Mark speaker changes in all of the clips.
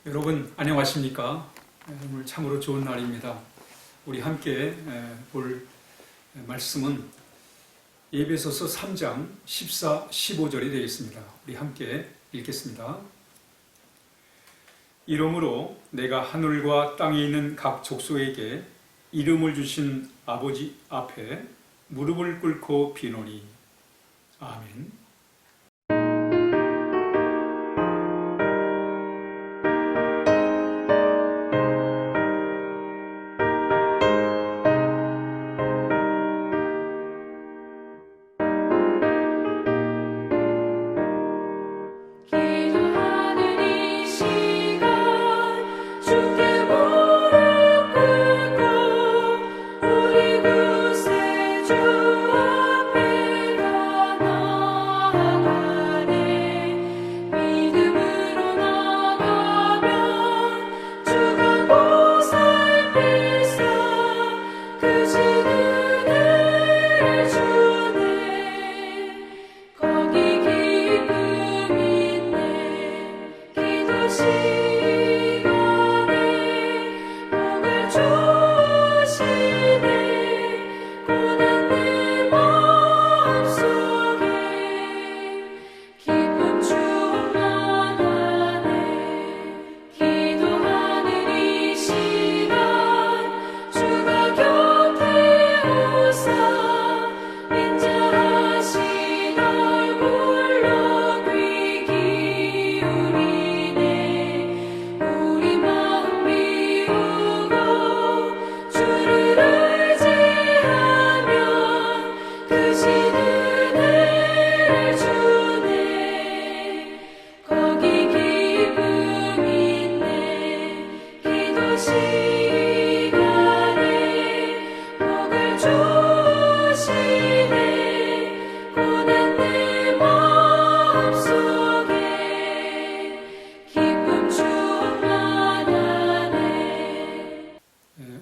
Speaker 1: 여러분 안녕하십니까? 오늘 참으로 좋은 날입니다. 우리 함께 볼 말씀은 에베소서 3장 14, 15절이 되겠습니다. 우리 함께 읽겠습니다. 이러므로 내가 하늘과 땅에 있는 각 족속에게 이름을 주신 아버지 앞에 무릎을 꿇고 비노니. 아멘.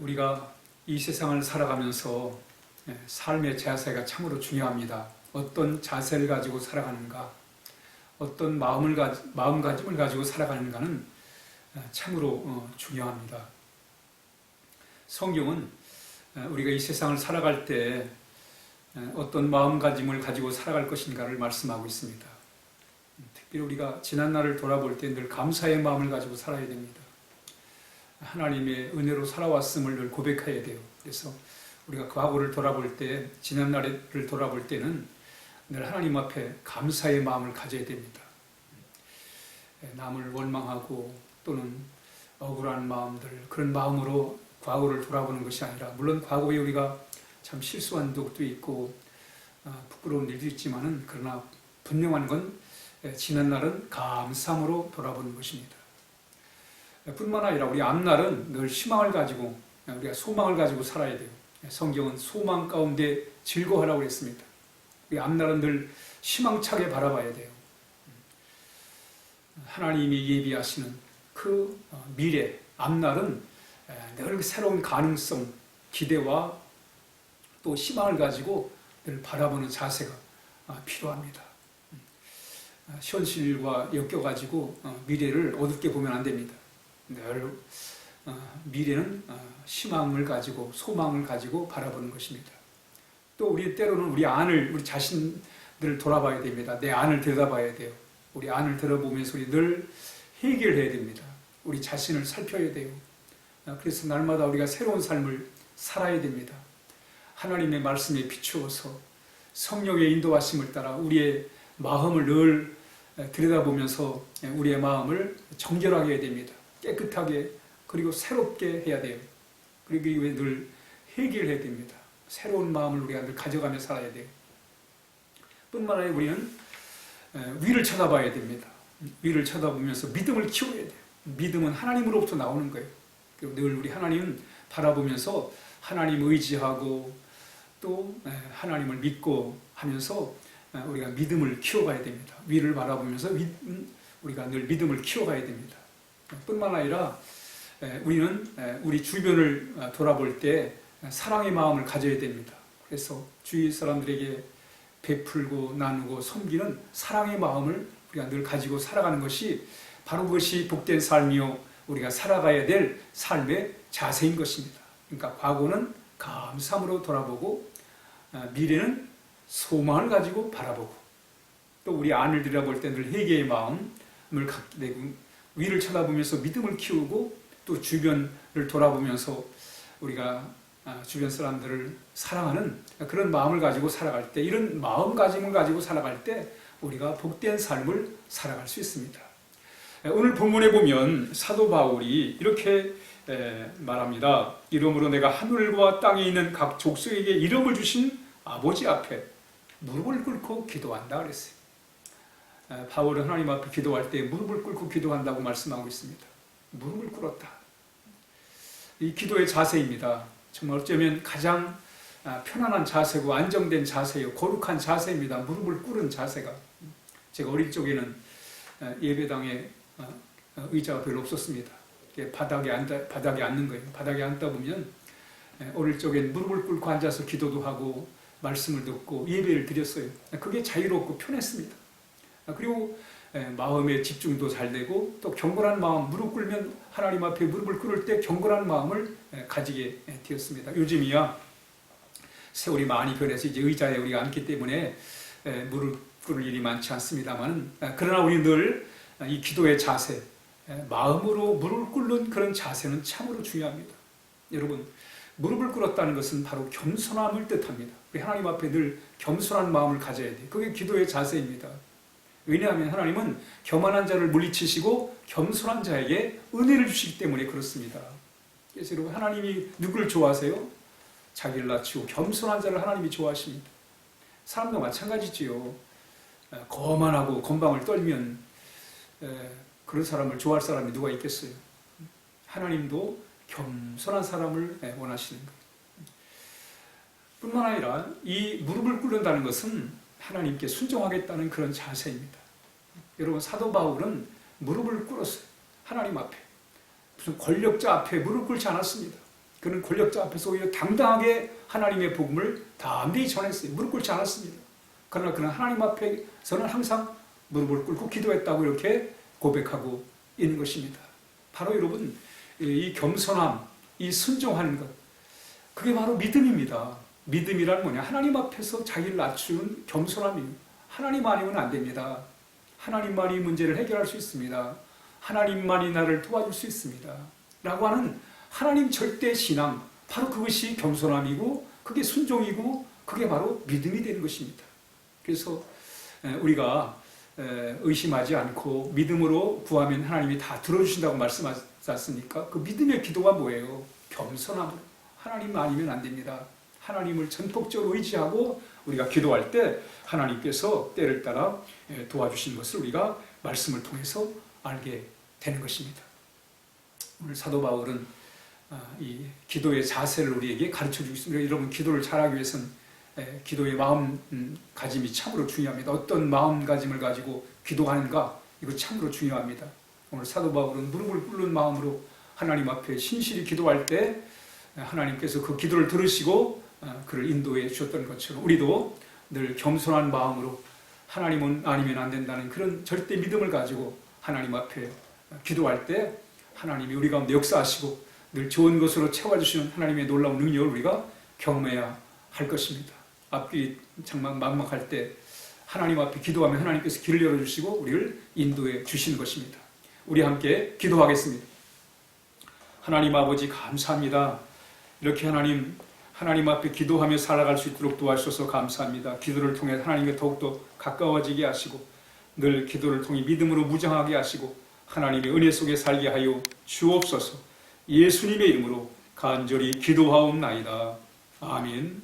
Speaker 1: 우리가 이 세상을 살아가면서 삶의 자세가 참으로 중요합니다. 어떤 자세를 가지고 살아가는가, 어떤 마음가짐을 가지고 살아가는가는 참으로 중요합니다. 성경은 우리가 이 세상을 살아갈 때 어떤 마음가짐을 가지고 살아갈 것인가를 말씀하고 있습니다. 특별히 우리가 지난날을 돌아볼 때 늘 감사의 마음을 가지고 살아야 됩니다. 하나님의 은혜로 살아왔음을 늘 고백해야 돼요. 그래서 우리가 과거를 돌아볼 때, 지난날을 돌아볼 때는 늘 하나님 앞에 감사의 마음을 가져야 됩니다. 남을 원망하고 또는 억울한 마음들, 그런 마음으로 과거를 돌아보는 것이 아니라, 물론 과거에 우리가 참 실수한 적도 있고 부끄러운 일도 있지만은, 그러나 분명한 건 지난날은 감사함으로 돌아보는 것입니다. 뿐만 아니라 우리 앞날은 늘 희망을 가지고, 우리가 소망을 가지고 살아야 돼요. 성경은 소망 가운데 즐거워하라고 했습니다. 우리 앞날은 늘 희망차게 바라봐야 돼요. 하나님이 예비하시는 그 미래, 앞날은 늘 새로운 가능성, 기대와 또 희망을 가지고 늘 바라보는 자세가 필요합니다. 현실과 엮여가지고 미래를 어둡게 보면 안 됩니다. 늘 미래는 희망을 가지고 소망을 가지고 바라보는 것입니다. 또 우리 때로는 우리 자신들을 돌아봐야 됩니다. 내 안을 들여다봐야 돼요. 우리 안을 들어보면서 우리 늘 해결해야 됩니다. 우리 자신을 살펴야 돼요. 그래서 날마다 우리가 새로운 삶을 살아야 됩니다. 하나님의 말씀에 비추어서 성령의 인도하심을 따라 우리의 마음을 늘 들여다보면서 우리의 마음을 정결하게 해야 됩니다. 깨끗하게, 그리고 새롭게 해야 돼요. 그리고 늘 해결해야 됩니다. 새로운 마음을 우리가 늘 가져가며 살아야 돼요. 뿐만 아니라 우리는 위를 쳐다봐야 됩니다. 위를 쳐다보면서 믿음을 키워야 돼요. 믿음은 하나님으로부터 나오는 거예요. 그리고 늘 우리 하나님 바라보면서 하나님 의지하고 또 하나님을 믿고 하면서 우리가 믿음을 키워가야 됩니다. 위를 바라보면서 우리가 늘 믿음을 키워가야 됩니다. 뿐만 아니라 우리는 우리 주변을 돌아볼 때 사랑의 마음을 가져야 됩니다. 그래서 주위 사람들에게 베풀고 나누고 섬기는 사랑의 마음을 우리가 늘 가지고 살아가는 것이 바로 그것이 복된 삶이요 우리가 살아가야 될 삶의 자세인 것입니다. 그러니까 과거는 감사함으로 돌아보고 미래는 소망을 가지고 바라보고 또 우리 안을 들여다볼 때 늘 회개의 마음을 갖게 되고 위를 쳐다보면서 믿음을 키우고 또 주변을 돌아보면서 우리가 주변 사람들을 사랑하는 그런 마음을 가지고 살아갈 때 이런 마음가짐을 가지고 살아갈 때 우리가 복된 삶을 살아갈 수 있습니다. 오늘 본문에 보면 사도 바울이 이렇게 말합니다. 이러므로 내가 하늘과 땅에 있는 각 족속에게 이름을 주신 아버지 앞에 무릎을 꿇고 기도한다 그랬어요. 바울은 하나님 앞에 기도할 때 무릎을 꿇고 기도한다고 말씀하고 있습니다. 무릎을 꿇었다. 이 기도의 자세입니다. 정말 어쩌면 가장 편안한 자세고 안정된 자세요. 거룩한 자세입니다. 무릎을 꿇은 자세가. 제가 어릴 적에는 예배당에 의자가 별로 없었습니다. 바닥에 앉는 거예요. 바닥에 앉다 보면 어릴 적엔 무릎을 꿇고 앉아서 기도도 하고 말씀을 듣고 예배를 드렸어요. 그게 자유롭고 편했습니다. 그리고 마음의 집중도 잘 되고 또 경건한 마음, 무릎 꿇으면 하나님 앞에 무릎을 꿇을 때 경건한 마음을 가지게 되었습니다. 요즘이야 세월이 많이 변해서 이제 의자에 우리가 앉기 때문에 무릎 꿇을 일이 많지 않습니다만 그러나 우리 늘 이 기도의 자세, 마음으로 무릎을 꿇는 그런 자세는 참으로 중요합니다. 여러분, 무릎을 꿇었다는 것은 바로 겸손함을 뜻합니다. 우리 하나님 앞에 늘 겸손한 마음을 가져야 돼요. 그게 기도의 자세입니다. 왜냐하면 하나님은 교만한 자를 물리치시고 겸손한 자에게 은혜를 주시기 때문에 그렇습니다. 그래서 여러분, 하나님이 누구를 좋아하세요? 자기를 낮추고 겸손한 자를 하나님이 좋아하십니다. 사람도 마찬가지지요. 거만하고 건방을 떨면 그런 사람을 좋아할 사람이 누가 있겠어요? 하나님도 겸손한 사람을 원하시는 거예요. 뿐만 아니라 이 무릎을 꿇는다는 것은 하나님께 순종하겠다는 그런 자세입니다. 여러분, 사도 바울은 무릎을 꿇었어요. 하나님 앞에. 무슨 권력자 앞에 무릎 꿇지 않았습니다. 그는 권력자 앞에서 오히려 당당하게 하나님의 복음을 담대히 전했어요. 무릎 꿇지 않았습니다. 그러나 그는 하나님 앞에서는 항상 무릎을 꿇고 기도했다고 이렇게 고백하고 있는 것입니다. 바로 여러분, 이 겸손함, 이 순종하는 것, 그게 바로 믿음입니다. 믿음이란 뭐냐? 하나님 앞에서 자기를 낮추는 겸손함이에요. 하나님 아니면 안 됩니다. 하나님만이 문제를 해결할 수 있습니다. 하나님만이 나를 도와줄 수 있습니다. 라고 하는 하나님 절대 신앙, 바로 그것이 겸손함이고 그게 순종이고 그게 바로 믿음이 되는 것입니다. 그래서 우리가 의심하지 않고 믿음으로 구하면 하나님이 다 들어주신다고 말씀하지 않습니까? 그 믿음의 기도가 뭐예요? 겸손함으로. 하나님 아니면 안 됩니다. 하나님을 전폭적으로 의지하고 우리가 기도할 때 하나님께서 때를 따라 도와주시는 것을 우리가 말씀을 통해서 알게 되는 것입니다. 오늘 사도 바울은 이 기도의 자세를 우리에게 가르쳐 주고 있습니다. 여러분, 기도를 잘하기 위해서는 기도의 마음가짐이 참으로 중요합니다. 어떤 마음가짐을 가지고 기도하는가, 이거 참으로 중요합니다. 오늘 사도 바울은 무릎을 꿇는 마음으로 하나님 앞에 신실히 기도할 때 하나님께서 그 기도를 들으시고 그를 인도해 주셨던 것처럼 우리도 늘 겸손한 마음으로 하나님은 아니면 안 된다는 그런 절대 믿음을 가지고 하나님 앞에 기도할 때 하나님이 우리 가운데 역사하시고 늘 좋은 것으로 채워주시는 하나님의 놀라운 능력을 우리가 경험해야 할 것입니다. 앞길이 정말 막막할 때 하나님 앞에 기도하면 하나님께서 길을 열어주시고 우리를 인도해 주시는 것입니다. 우리 함께 기도하겠습니다. 하나님 아버지, 감사합니다. 이렇게 하나님 앞에 기도하며 살아갈 수 있도록 도와주셔서 감사합니다. 기도를 통해 하나님께 더욱더 가까워지게 하시고 늘 기도를 통해 믿음으로 무장하게 하시고 하나님의 은혜 속에 살게 하여 주옵소서. 예수님의 이름으로 간절히 기도하옵나이다. 아멘.